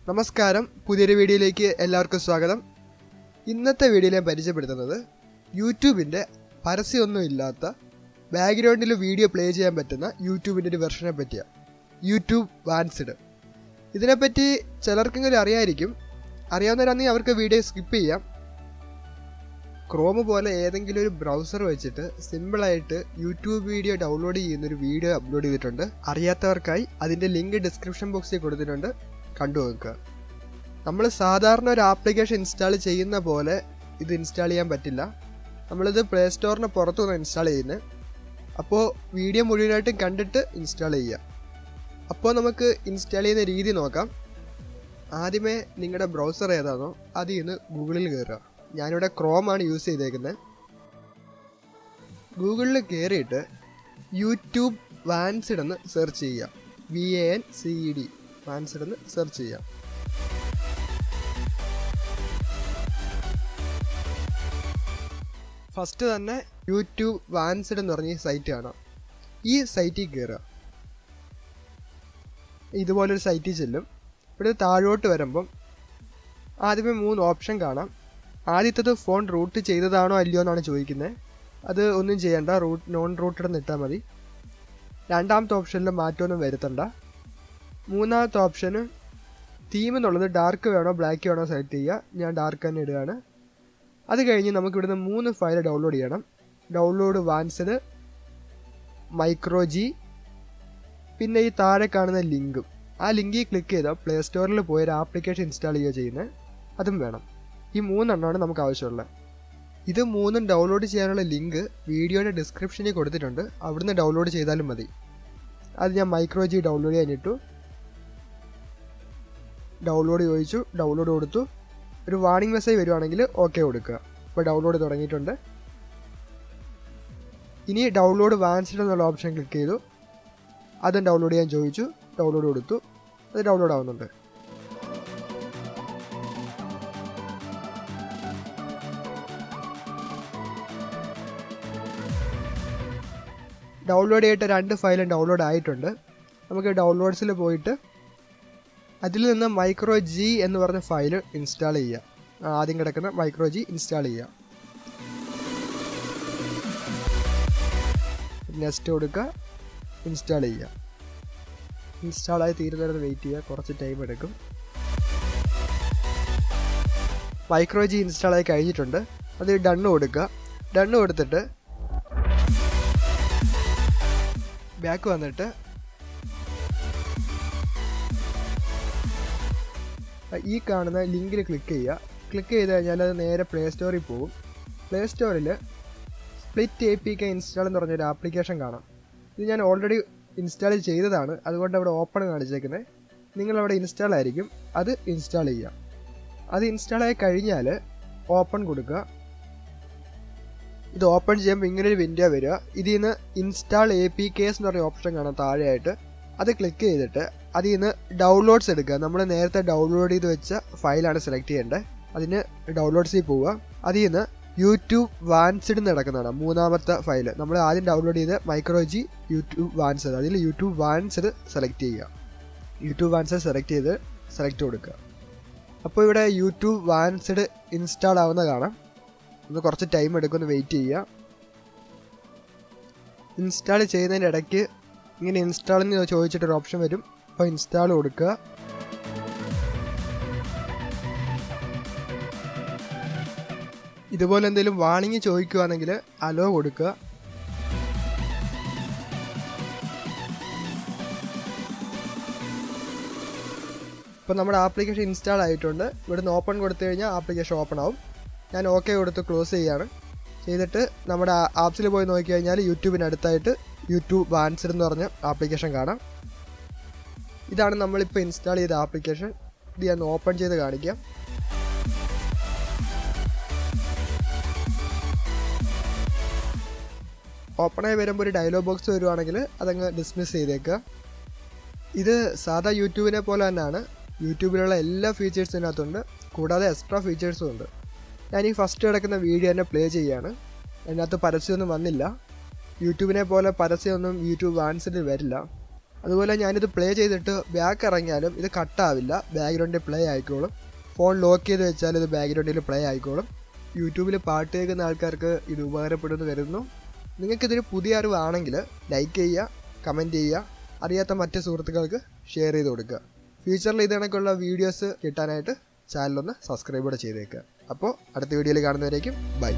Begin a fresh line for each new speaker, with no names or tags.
നമസ്കാരം, പുതിയൊരു വീഡിയോയിലേക്ക് എല്ലാവർക്കും സ്വാഗതം. ഇന്നത്തെ വീഡിയോയിൽ ഞാൻ പരിചയപ്പെടുത്തുന്നത് യൂട്യൂബിൻ്റെ പരസ്യമൊന്നും ഇല്ലാത്ത ബാക്ക്ഗ്രൗണ്ടിൽ വീഡിയോ പ്ലേ ചെയ്യാൻ പറ്റുന്ന യൂട്യൂബിൻ്റെ ഒരു വെർഷനെ പറ്റിയാണ്. യൂട്യൂബ് വാൻസ്ഡ്. ഇതിനെപ്പറ്റി ചിലർക്കെങ്കിലും അറിയായിരിക്കും. അറിയാവുന്നവരാണെങ്കിൽ അവർക്ക് വീഡിയോ സ്കിപ്പ് ചെയ്യാം. ക്രോം പോലെ ഏതെങ്കിലും ഒരു ബ്രൗസർ വെച്ചിട്ട് സിമ്പിളായിട്ട് യൂട്യൂബ് വീഡിയോ ഡൗൺലോഡ് ചെയ്യുന്നൊരു വീഡിയോ അപ്ലോഡ് ചെയ്തിട്ടുണ്ട്. അറിയാത്തവർക്കായി അതിൻ്റെ ലിങ്ക് ഡിസ്ക്രിപ്ഷൻ ബോക്സിൽ കൊടുത്തിട്ടുണ്ട്, കണ്ടു നോക്കുക. നമ്മൾ സാധാരണ ഒരു ആപ്ലിക്കേഷൻ ഇൻസ്റ്റാൾ ചെയ്യുന്ന പോലെ ഇത് ഇൻസ്റ്റാൾ ചെയ്യാൻ പറ്റില്ല. നമ്മളിത് പ്ലേ സ്റ്റോറിന് പുറത്തു നിന്ന് ഇൻസ്റ്റാൾ ചെയ്യുന്നത്. അപ്പോൾ വീഡിയോ മുഴുവനായിട്ടും കണ്ടിട്ട് ഇൻസ്റ്റാൾ ചെയ്യുക. അപ്പോൾ നമുക്ക് ഇൻസ്റ്റാൾ ചെയ്യുന്ന രീതി നോക്കാം. ആദ്യമേ നിങ്ങളുടെ ബ്രൗസർ ഏതാണോ അതിൽ നിന്ന് ഗൂഗിളിൽ കയറുക. ഞാനിവിടെ ക്രോമാണ് യൂസ് ചെയ്തേക്കുന്നത്. ഗൂഗിളിൽ കയറിയിട്ട് യൂട്യൂബ് വാൻസ്ഡ് എന്ന് സെർച്ച് ചെയ്യുക. VANCED വാൻസ്ഡ് എന്ന് സെർച്ച് ചെയ്യാം. ഫസ്റ്റ് തന്നെ യൂട്യൂബ് വാൻസ്ഡ് എന്ന് പറഞ്ഞ സൈറ്റ് കാണാം. ഈ സൈറ്റിൽ കയറുക. ഇതുപോലൊരു സൈറ്റിൽ ചെല്ലും. ഇവിടെ താഴോട്ട് വരുമ്പം ആദ്യമേ 3 ഓപ്ഷൻ കാണാം. ആദ്യത്തേത് ഫോൺ റൂട്ട് ചെയ്തതാണോ അല്ലയോ എന്നാണ് ചോദിക്കുന്നത്. അത് ഒന്നും ചെയ്യണ്ട, നോൺ റൂട്ടഡ് എന്ന് ഇട്ടാൽ മതി. രണ്ടാമത്തെ ഓപ്ഷനിൽ മാറ്റമൊന്നും വരുത്തണ്ട. മൂന്നാമത്തെ ഓപ്ഷന് തീം എന്നുള്ളത് ഡാർക്ക് വേണോ ബ്ലാക്ക് വേണോ സെലക്ട് ചെയ്യുക. ഞാൻ ഡാർക്ക് തന്നെ ഇടുകയാണ്. അത് കഴിഞ്ഞ് നമുക്ക് ഇവിടുന്ന് 3 ഫയൽ ഡൗൺലോഡ് ചെയ്യണം. ഡൗൺലോഡ് വാൻസ്ഡ്, microG, പിന്നെ ഈ താഴെ കാണുന്ന ലിങ്കും. ആ ലിങ്കിൽ ക്ലിക്ക് ചെയ്താൽ പ്ലേ സ്റ്റോറിൽ പോയി ഒരു ആപ്ലിക്കേഷൻ ഇൻസ്റ്റാൾ ചെയ്യുക ചെയ്യുന്നത്. അതും വേണം. ഈ 3 എണ്ണമാണ് നമുക്ക് ആവശ്യമുള്ളത്. ഇത് 3 ഡൗൺലോഡ് ചെയ്യാനുള്ള ലിങ്ക് വീഡിയോയുടെ ഡിസ്ക്രിപ്ഷനിൽ കൊടുത്തിട്ടുണ്ട്. അവിടുന്ന് ഡൗൺലോഡ് ചെയ്താലും മതി. അത് ഞാൻ microG ഡൗൺലോഡ് ചെയ്യാനിട്ടു. ഡൗൺലോഡ് ചോദിച്ചു, ഡൗൺലോഡ് കൊടുത്തു. ഒരു വാർണിംഗ് മെസ്സേജ് വരുവാണെങ്കിൽ ഓക്കെ കൊടുക്കുക. ഇപ്പോൾ ഡൗൺലോഡ് തുടങ്ങിയിട്ടുണ്ട്. ഇനി ഡൗൺലോഡ് വാൻസ്ഡ് എന്നുള്ള ഓപ്ഷൻ ക്ലിക്ക് ചെയ്തു. അതും ഡൗൺലോഡ് ചെയ്യാൻ ചോദിച്ചു, ഡൗൺലോഡ് കൊടുത്തു. അത് ഡൗൺലോഡ് ആവുന്നുണ്ട്. ഡൗൺലോഡ് ചെയ്തിട്ട് 2 ഫയലും ഡൗൺലോഡ് ആയിട്ടുണ്ട്. നമുക്ക് ഡൗൺലോഡ്സിൽ പോയിട്ട് അതിൽ നിന്ന് microG എന്ന് പറഞ്ഞ ഫയൽ ഇൻസ്റ്റാൾ ചെയ്യുക. ആദ്യം കിടക്കുന്ന microG ഇൻസ്റ്റാൾ ചെയ്യുക. നെക്സ്റ്റ് കൊടുക്കുക, ഇൻസ്റ്റാൾ ചെയ്യുക. ഇൻസ്റ്റാളായി തീരുന്നവരെ വെയിറ്റ് ചെയ്യുക, കുറച്ച് ടൈം എടുക്കും. microG ഇൻസ്റ്റാളായി കഴിഞ്ഞിട്ടുണ്ട്. അത് ഡണ്ണ് കൊടുക്കുക. ഡണ്ണ് കൊടുത്തിട്ട് ബാക്ക് വന്നിട്ട് ഈ കാണുന്ന ലിങ്കിൽ ക്ലിക്ക് ചെയ്യുക. ക്ലിക്ക് ചെയ്ത് കഴിഞ്ഞാൽ അത് നേരെ പ്ലേ സ്റ്റോറിൽ പോകും. പ്ലേ സ്റ്റോറിൽ സ്പ്ലിറ്റ് APK ഇൻസ്റ്റാൾ എന്ന് പറഞ്ഞൊരു ആപ്ലിക്കേഷൻ കാണാം. ഇത് ഞാൻ ഓൾറെഡി ഇൻസ്റ്റാൾ ചെയ്തതാണ്, അതുകൊണ്ട് അവിടെ ഓപ്പൺ കാണിച്ചേക്കുന്നത്. നിങ്ങളവിടെ ഇൻസ്റ്റാൾ ആയിരിക്കും, അത് ഇൻസ്റ്റാൾ ചെയ്യുക. അത് ഇൻസ്റ്റാൾ ആയി കഴിഞ്ഞാൽ ഓപ്പൺ കൊടുക്കുക. ഇത് ഓപ്പൺ ചെയ്യുമ്പോൾ ഇങ്ങനൊരു വിൻഡോ വരിക. ഇതിൽ നിന്ന് ഇൻസ്റ്റാൾ APKs എന്ന് പറഞ്ഞ ഓപ്ഷൻ കാണാം താഴെയായിട്ട്. അത് ക്ലിക്ക് ചെയ്തിട്ട് അതിൽ നിന്ന് ഡൗൺലോഡ്സ് എടുക്കുക. നമ്മൾ നേരത്തെ ഡൗൺലോഡ് ചെയ്ത് വെച്ച ഫയലാണ് സെലക്ട് ചെയ്യേണ്ടത്. അതിന് ഡൗൺലോഡ്സിൽ പോവുക. അതിൽ നിന്ന് യൂട്യൂബ് വാൻസ്ഡ് എന്ന് കിടക്കുന്നതാണ് മൂന്നാമത്തെ ഫയൽ. നമ്മൾ ആദ്യം ഡൗൺലോഡ് ചെയ്ത് microG യൂട്യൂബ് വാൻസ്ഡ്, അതിൽ യൂട്യൂബ് വാൻസ്ഡ് സെലക്ട് ചെയ്യുക. യൂട്യൂബ് വാൻസ്ഡ് സെലക്ട് ചെയ്ത് സെലക്ട് കൊടുക്കുക. അപ്പോൾ ഇവിടെ യൂട്യൂബ് വാൻസ്ഡ് ഇൻസ്റ്റാൾ ആവുന്ന കാണാം. ഒന്ന് കുറച്ച് ടൈം എടുക്കും, ഒന്ന് വെയിറ്റ് ചെയ്യുക. ഇൻസ്റ്റാൾ ചെയ്യുന്നതിൻ്റെ ഇടയ്ക്ക് ഇങ്ങനെ ഇൻസ്റ്റാളിന് ചോദിച്ചിട്ടൊരു ഓപ്ഷൻ വരും. അപ്പോൾ ഇൻസ്റ്റാൾ കൊടുക്കുക. ഇതുപോലെ എന്തെങ്കിലും വാർണിംഗ് ചോദിക്കുകയാണെങ്കിൽ അലോ കൊടുക്കുക. ഇപ്പോൾ നമ്മുടെ ആപ്ലിക്കേഷൻ ഇൻസ്റ്റാൾ ആയിട്ടുണ്ട്. ഇവിടുന്ന് ഓപ്പൺ കൊടുത്തു കഴിഞ്ഞാൽ ആപ്ലിക്കേഷൻ ഓപ്പൺ ആവും. ഞാൻ ഓക്കെ കൊടുത്ത് ക്ലോസ് ചെയ്യുകയാണ്. ചെയ്തിട്ട് നമ്മുടെ ആപ്സിൽ പോയി നോക്കി കഴിഞ്ഞാൽ യൂട്യൂബിനടുത്തായിട്ട് യൂട്യൂബ് വാൻസ്ഡ് എന്ന് പറഞ്ഞ ആപ്ലിക്കേഷൻ കാണാം. ഇതാണ് നമ്മളിപ്പോൾ ഇൻസ്റ്റാൾ ചെയ്ത ആപ്ലിക്കേഷൻ. ഇത് ഞാൻ ഓപ്പൺ ചെയ്ത് കാണിക്കാം. ഓപ്പണായി വരുമ്പോൾ ഒരു ഡയലോഗ് ബോക്സ് വരുവാണെങ്കിൽ അതങ്ങ് ഡിസ്മിസ് ചെയ്തേക്കുക. ഇത് സാധാ യൂട്യൂബിനെ പോലെ തന്നെയാണ്. യൂട്യൂബിലുള്ള എല്ലാ ഫീച്ചേഴ്സും ഇതിനകത്തുണ്ട്, കൂടാതെ എക്സ്ട്രാ ഫീച്ചേഴ്സും ഉണ്ട്. ഞാൻ ഈ ഫസ്റ്റ് കിടക്കുന്ന വീഡിയോ തന്നെ പ്ലേ ചെയ്യുകയാണ്. അതിനകത്ത് പരസ്യമൊന്നും വന്നില്ല. യൂട്യൂബിനെ പോലെ പരസ്യമൊന്നും യൂട്യൂബ് വാൻസ്ഡിൽ വരില്ല. അതുപോലെ ഞാനിത് പ്ലേ ചെയ്തിട്ട് ബാക്ക് ഇറങ്ങിയാലും ഇത് കട്ടാവില്ല, ബാക്ക്ഗ്രൗണ്ടിൽ പ്ലേ ആയിക്കോളും. ഫോൺ ലോക്ക് ചെയ്ത് വെച്ചാൽ ഇത് ബാക്ക്ഗ്രൗണ്ടിൽ പ്ലേ ആയിക്കോളും. യൂട്യൂബിൽ പാട്ട് കേൾക്കുന്ന ആൾക്കാർക്ക് ഇത് ഉപകാരപ്പെടുമെന്ന് കരുതുന്നു. നിങ്ങൾക്കിതൊരു പുതിയ അറിവാണെങ്കിൽ ലൈക്ക് ചെയ്യുക, കമൻറ്റ് ചെയ്യുക, അറിയാത്ത മറ്റ് സുഹൃത്തുക്കൾക്ക് ഷെയർ ചെയ്ത് കൊടുക്കുക. ഫ്യൂച്ചറിൽ ഇത് കണക്കുള്ള വീഡിയോസ് കിട്ടാനായിട്ട് ചാനലൊന്ന് സബ്സ്ക്രൈബ് കൂടെ ചെയ്തേക്കുക. അപ്പോൾ അടുത്ത വീഡിയോയിൽ കാണുന്നവരേക്കും ബൈ.